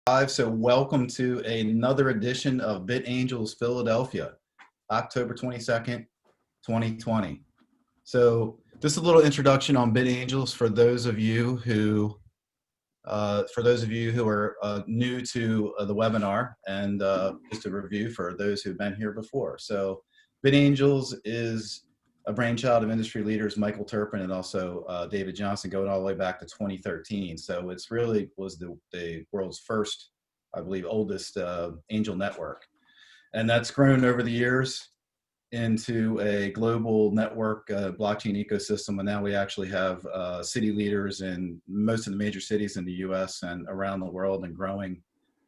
So welcome to another edition of BitAngels Philadelphia, October 22nd, 2020. So just a little introduction on BitAngels for those of you who are new to the webinar, and just a review for those who've been here before. So BitAngels is a brainchild of industry leaders Michael Turpin and also David Johnson, going all the way back to 2013. So it's really was the world's first, I believe, oldest angel network. And that's grown over the years into a global network blockchain ecosystem. And now we actually have city leaders in most of the major cities in the US and around the world, and growing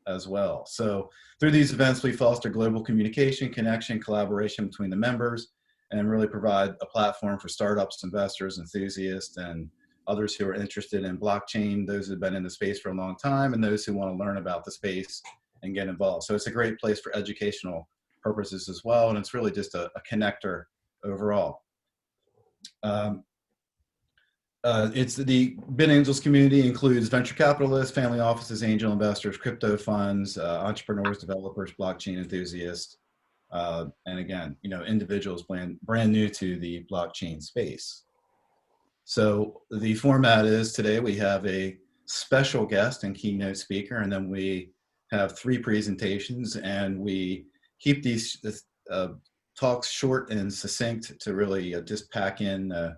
as well. So through these events, we foster global communication, connection, collaboration between the members, and really provide a platform for startups, investors, enthusiasts, and others who are interested in blockchain, those who have been in the space for a long time, and those who want to learn about the space and get involved. So it's a great place for educational purposes as well, and it's really just a connector overall. It's the BitAngels community includes venture capitalists, family offices, angel investors, crypto funds, entrepreneurs, developers, blockchain enthusiasts, and again, individuals brand new to the blockchain space. So the format is today we have a special guest and keynote speaker, and then we have 3 presentations, and we keep these talks short and succinct to really just pack in the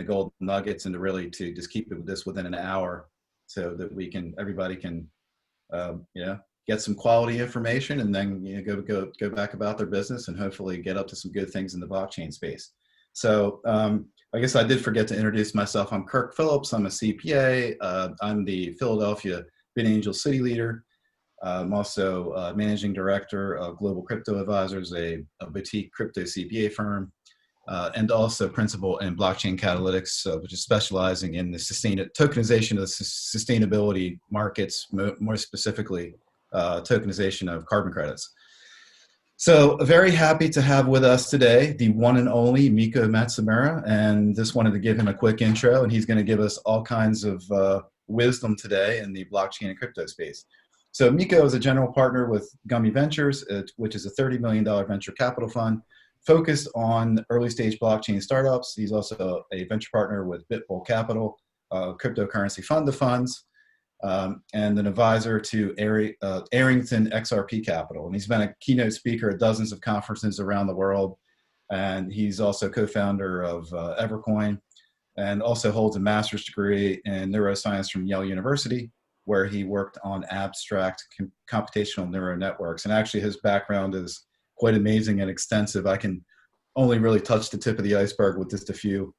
gold nuggets, and to really just keep this within an hour, so that everybody can get some quality information, and then go back about their business, and hopefully get up to some good things in the blockchain space. So I guess I did forget to introduce myself. I'm Kirk Phillips. I'm a CPA. I'm the Philadelphia BitAngels City Leader. I'm also Managing Director of Global Crypto Advisors, a boutique crypto CPA firm, and also Principal in Blockchain Catalytics, which is specializing in the tokenization of the sustainability markets, more specifically tokenization of carbon credits. So very happy to have with us today the one and only Miko Matsumura, and just wanted to give him a quick intro, and he's going to give us all kinds of wisdom today in the blockchain and crypto space. So Miko is a general partner with Gummy Ventures, which is a $30 million venture capital fund focused on early stage blockchain startups. He's also a venture partner with Bitbull Capital, cryptocurrency fund of funds, and an advisor to Arrington XRP Capital. And he's been a keynote speaker at dozens of conferences around the world. And he's also co-founder of Evercoin, and also holds a master's degree in neuroscience from Yale University, where he worked on abstract computational neural networks. And actually his background is quite amazing and extensive. I can only really touch the tip of the iceberg with just a few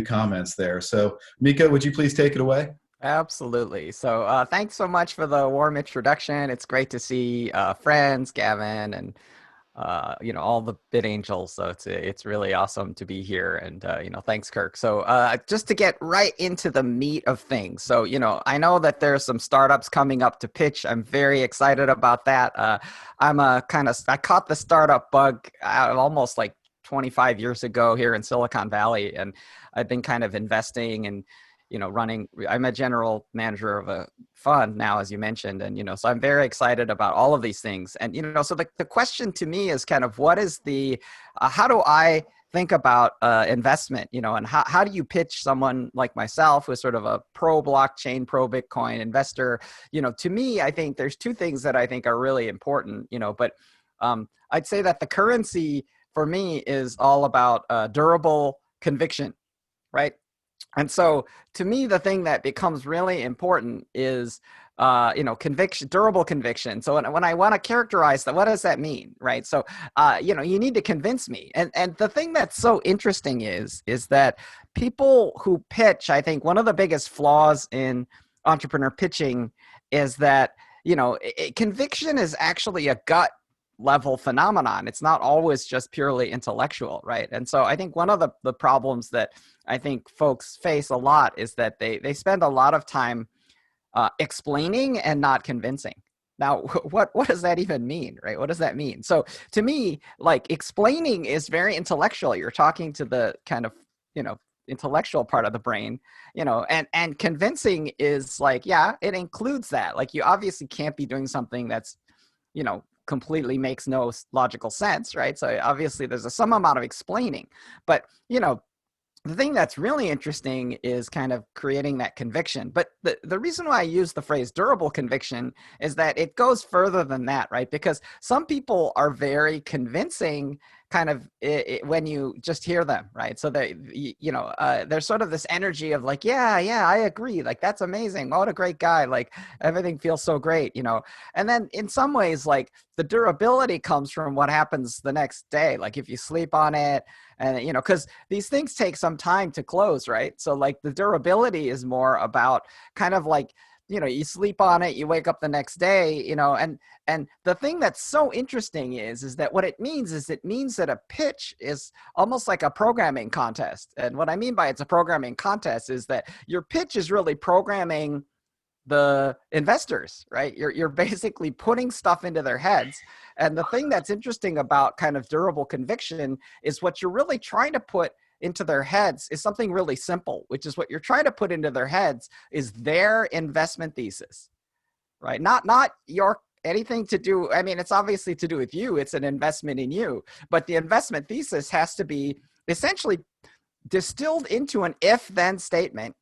comments there. So Miko, would you please take it away? Absolutely. So thanks so much for the warm introduction. It's great to see friends, Gavin, and all the BitAngels. So it's really awesome to be here. And thanks, Kirk. So just to get right into the meat of things. So I know that there's some startups coming up to pitch. I'm very excited about that. I caught the startup bug almost like 25 years ago here in Silicon Valley, and I've been kind of investing and I'm a general manager of a fund now, as you mentioned. And, so I'm very excited about all of these things. And, so the question to me is kind of what is how do I think about investment, and how do you pitch someone like myself, who's sort of a pro blockchain, pro Bitcoin investor? To me, I think there's 2 things that I think are really important, but I'd say that the currency for me is all about durable conviction, right? And so to me, the thing that becomes really important is, conviction, durable conviction. So when I want to characterize that, what does that mean, right? So, you need to convince me. And the thing that's so interesting is that people who pitch, I think one of the biggest flaws in entrepreneur pitching is that, conviction is actually a gut level phenomenon. It's not always just purely intellectual, right? And so I think one of the problems that I think folks face a lot is that they spend a lot of time explaining and not convincing. Now, what does that even mean, right? What does that mean? So to me, like, explaining is very intellectual. You're talking to the kind of, intellectual part of the brain, you know, and convincing is like, yeah, it includes that. Like, you obviously can't be doing something that's, you know, completely makes no logical sense, right? So obviously there's some amount of explaining, but, you know, the thing that's really interesting is kind of creating that conviction. But the reason why I use the phrase durable conviction is that it goes further than that, right? Because some people are very convincing kind of when you just hear them, right? So they, you know, there's sort of this energy of like, yeah, yeah, I agree. Like, that's amazing. What a great guy. Like, everything feels so great, you know? And then in some ways, like, the durability comes from what happens the next day. Like, if you sleep on it, and, you know, because these things take some time to close, right? So like the durability is more about kind of like, you know, you sleep on it, you wake up the next day, you know, and the thing that's so interesting is that what it means is it means that a pitch is almost like a programming contest. And what I mean by it's a programming contest is that your pitch is really programming the investors, right? You're basically putting stuff into their heads. And the thing that's interesting about kind of durable conviction is what you're really trying to put into their heads is something really simple, which is what you're trying to put into their heads is their investment thesis, right? Not your anything to do. I mean, it's obviously to do with you. It's an investment in you, but the investment thesis has to be essentially distilled into an if-then statement,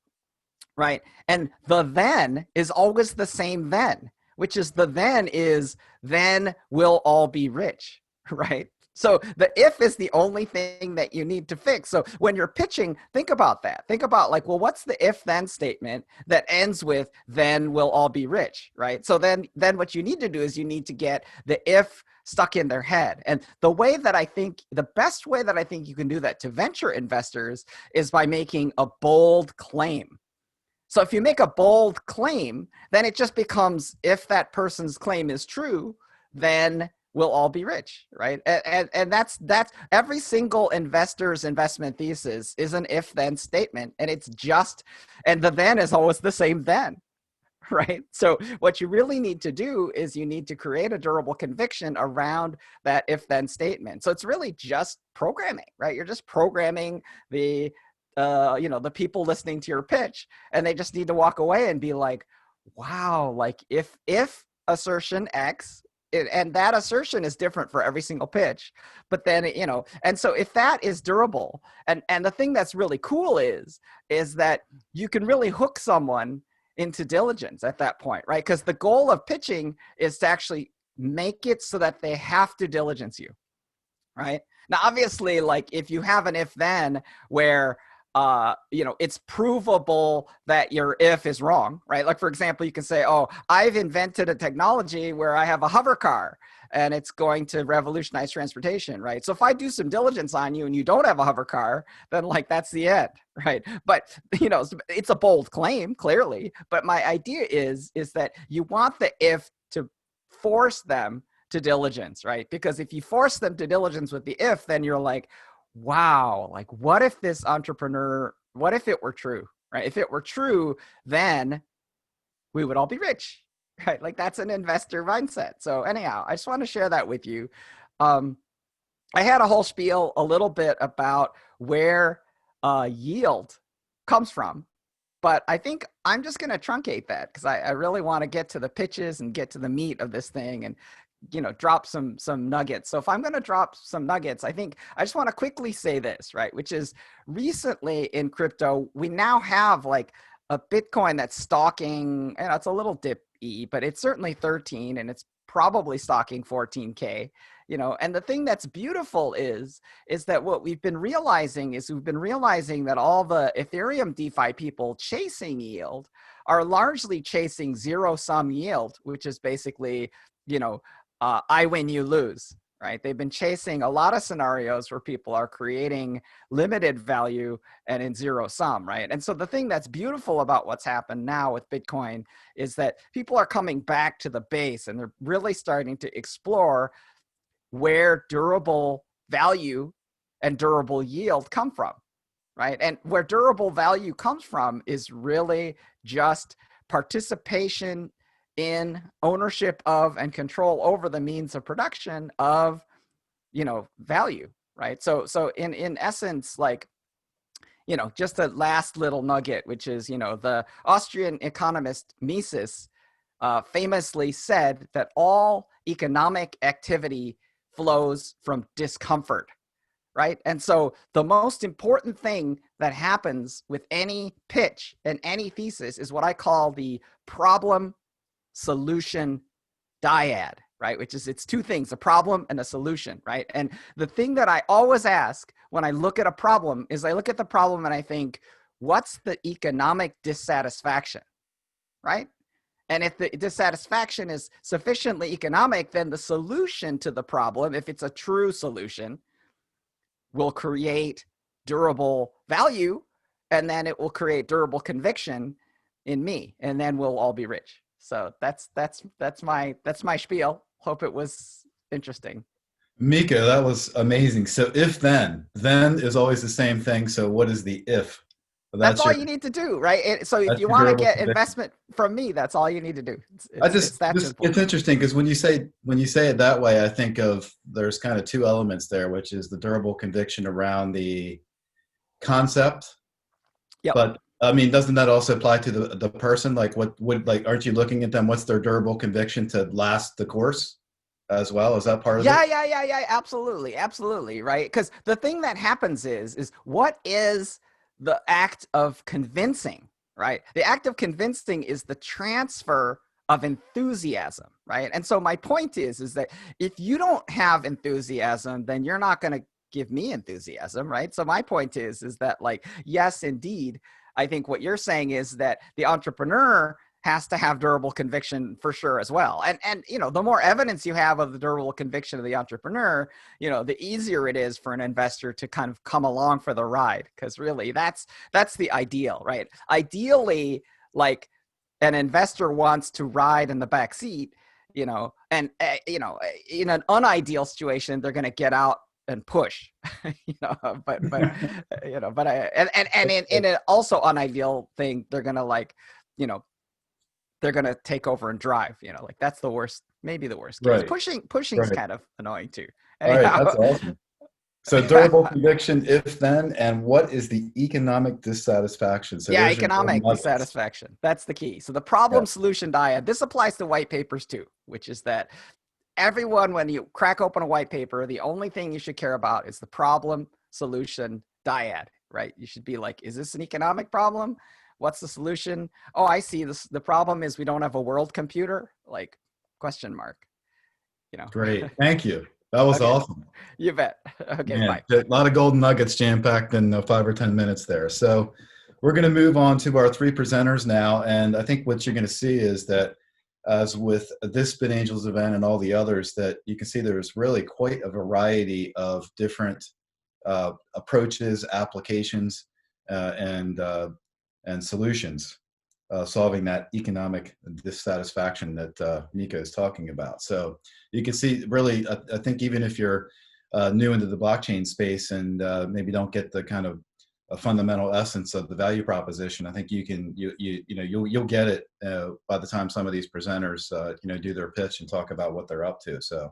right? And the then is always the same then, which is the then is then we'll all be rich, right? So the if is the only thing that you need to fix. So when you're pitching, think about that. Think about like, well, what's the if then statement that ends with then we'll all be rich, right? So then what you need to do is you need to get the if stuck in their head. And the way that I think, the best way that I think you can do that to venture investors is by making a bold claim. So if you make a bold claim, then it just becomes, if that person's claim is true, then we'll all be rich, right? And that's every single investor's investment thesis is an if-then statement, and it's just, and the then is always the same then, right? So what you really need to do is you need to create a durable conviction around that if-then statement. So it's really just programming, right? You're just programming the you know, the people listening to your pitch, and they just need to walk away and be like, wow, like if assertion X, and that assertion is different for every single pitch, but then, you know, and so if that is durable, and the thing that's really cool is that you can really hook someone into diligence at that point, right? Because the goal of pitching is to actually make it so that they have to diligence you, right? Now, obviously, like if you have an if then where you know, it's provable that your if is wrong, right? Like, for example, you can say, oh, I've invented a technology where I have a hover car and it's going to revolutionize transportation, right? So if I do some diligence on you and you don't have a hover car, then like that's the end, right? But, you know, it's a bold claim, clearly. But my idea is that you want the if to force them to diligence, right? Because if you force them to diligence with the if, then you're like, wow, like what if this entrepreneur, what if it were true, right? If it were true, then we would all be rich, right? Like that's an investor mindset. So anyhow, I just want to share that with you. I had a whole spiel a little bit about where yield comes from, but I think I'm just going to truncate that because I really want to get to the pitches and get to the meat of this thing and, you know, drop some nuggets. So if I'm going to drop some nuggets, I think I just want to quickly say this, right? Which is recently in crypto, we now have like a Bitcoin that's stalking, and it's a little dip-y, but it's certainly 13 and it's probably stalking 14K, you know. And the thing that's beautiful is that what we've been realizing is that all the Ethereum DeFi people chasing yield are largely chasing zero-sum yield, which is basically, you know, I win, you lose, right? They've been chasing a lot of scenarios where people are creating limited value and in zero sum, right? And so the thing that's beautiful about what's happened now with Bitcoin is that people are coming back to the base and they're really starting to explore where durable value and durable yield come from, right? And where durable value comes from is really just participation in ownership of and control over the means of production of, you know, value, right? So in essence, like just a last little nugget, which is, the Austrian economist Mises famously said that all economic activity flows from discomfort, right? And so the most important thing that happens with any pitch and any thesis is what I call the problem solution dyad, right? Which is, it's two things, a problem and a solution, right? And the thing that I always ask when I look at a problem is I look at the problem and I think, what's the economic dissatisfaction, right? And if the dissatisfaction is sufficiently economic, then the solution to the problem, if it's a true solution, will create durable value, and then it will create durable conviction in me, and then we'll all be rich. So that's my spiel. Hope it was interesting. Miko, that was amazing. So if then is always the same thing. So what is the if? That's all you need to do, right? So if you want to get investment from me, that's all you need to do. It's interesting because when you say it that way, I think of there's kind of two elements there, which is the durable conviction around the concept. Yep. But I mean, doesn't that also apply to the person? Like, what would, like, aren't you looking at them? What's their durable conviction to last the course as well? Is that part of it? Yeah. Absolutely. Right. Because the thing that happens is what is the act of convincing, right? The act of convincing is the transfer of enthusiasm, right? And so my point is that if you don't have enthusiasm, then you're not going to give me enthusiasm, right? So my point is that, like, yes, indeed, I think what you're saying is that the entrepreneur has to have durable conviction for sure as well. And the more evidence you have of the durable conviction of the entrepreneur, the easier it is for an investor to kind of come along for the ride. Because really that's the ideal, right? Ideally, like, an investor wants to ride in the back seat, and in an unideal situation, they're going to get out and push, but in an also unideal thing, they're going to they're going to take over and drive, like that's the worst, maybe the worst case. Right. Pushing is kind of annoying too. Anyhow. All right, that's awesome. So durable conviction, if then, and what is the economic dissatisfaction? So economic dissatisfaction. That's the key. So the problem solution dyad, this applies to white papers too, which is that everyone, when you crack open a white paper, the only thing you should care about is the problem solution dyad, right? You should be like, is this an economic problem? What's the solution? Oh, I see. The problem is we don't have a world computer, like, question mark. Great. Thank you. That was awesome. You bet. Okay, Man, bye. A lot of golden nuggets jam-packed in 5 or 10 minutes there. So we're going to move on to our three presenters now. And I think what you're going to see is that, as with this BitAngels event and all the others, that you can see there's really quite a variety of different approaches, applications, and solutions solving that economic dissatisfaction that Miko is talking about. So you can see, really, I think even if you're new into the blockchain space and maybe don't get the kind of a fundamental essence of the value proposition, I think you'll get it by the time some of these presenters do their pitch and talk about what they're up to. So